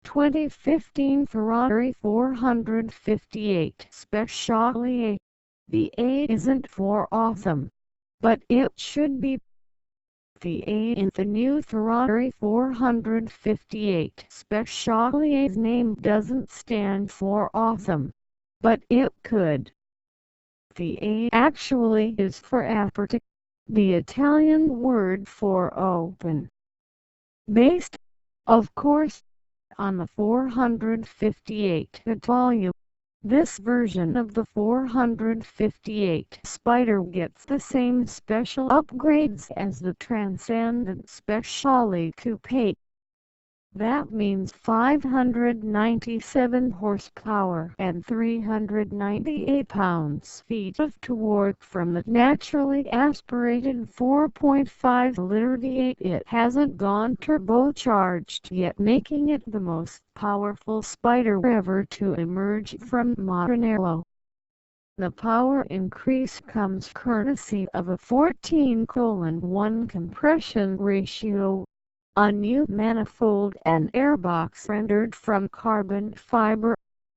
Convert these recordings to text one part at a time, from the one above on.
2015 Ferrari 458 Speciale A. The A isn't for awesome, but it should be. The A in the new Ferrari 458 Speciale A's name doesn't stand for awesome, but it could. The A actually is for Aperta, the Italian word for open. Based, of course, on the 458 Italia, this version of the 458 Spider gets the same special upgrades as the Transcendent Speciale Coupe. That means 597 horsepower and 398 pounds-feet of torque from the naturally aspirated 4.5-liter V8. It hasn't gone turbocharged yet, making it the most powerful Spider ever to emerge from Maranello. The power increase comes courtesy of a 14:1 compression ratio, a new manifold and airbox rendered from carbon fiber,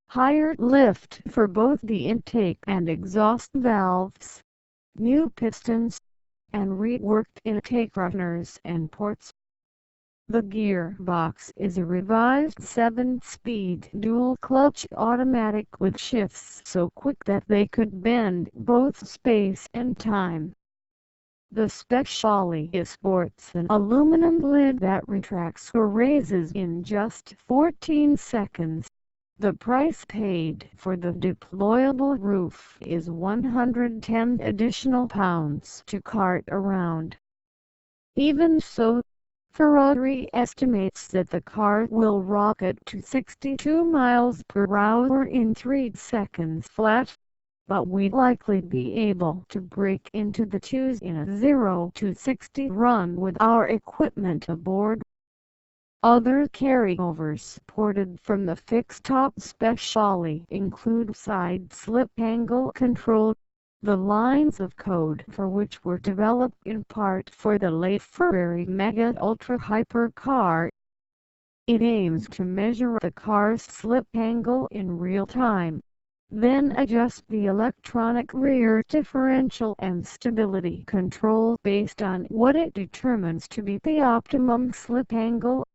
higher lift for both the intake and exhaust valves, new pistons, and reworked intake runners and ports. The gearbox is a revised 7-speed dual-clutch automatic with shifts so quick that they could bend both space and time. The Speciale A sports an aluminum lid that retracts or raises in just 14 seconds. The price paid for the deployable roof is 110 additional pounds to cart around. Even so, Ferrari estimates that the car will rocket to 62 miles per hour in 3 seconds flat, but we'd likely be able to break into the 2s in a 0 to 60 run with our equipment aboard. Other carryovers ported from the fixed-top Speciale include side slip angle control, the lines of code for which were developed in part for the late Ferrari Mega Ultra Hypercar. It aims to measure the car's slip angle in real time, then adjust the electronic rear differential and stability control based on what it determines to be the optimum slip angle.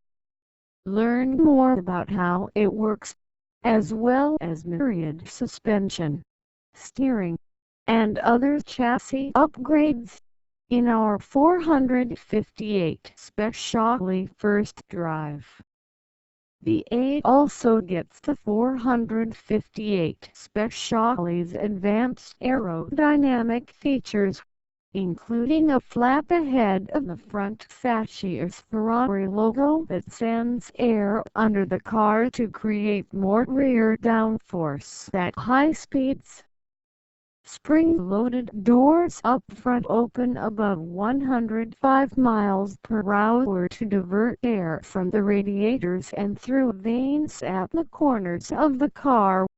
Learn more about how it works, as well as myriad suspension, steering, and other chassis upgrades, in our 458 Speciale First Drive. The A also gets the 458 Speciale's advanced aerodynamic features, including a flap ahead of the front fascia's Ferrari logo that sends air under the car to create more rear downforce at high speeds. Spring-loaded doors up front open above 105 miles per hour to divert air from the radiators and through vanes at the corners of the car.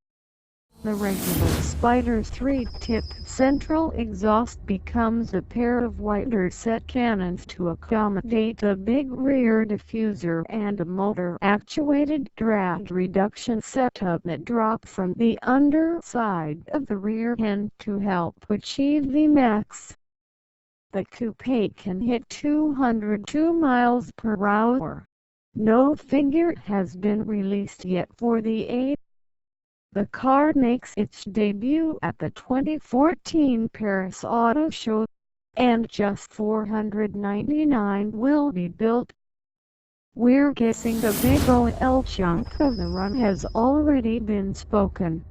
The regular Spider's 3-tip central exhaust becomes a pair of wider set cannons to accommodate a big rear diffuser and a motor-actuated drag reduction setup that drop from the underside of the rear end to help achieve the max. The coupe can hit 202 miles per hour. No figure has been released yet for the A. The car makes its debut at the 2014 Paris Auto Show, and just 499 will be built. We're guessing the big OL chunk of the run has already been spoken.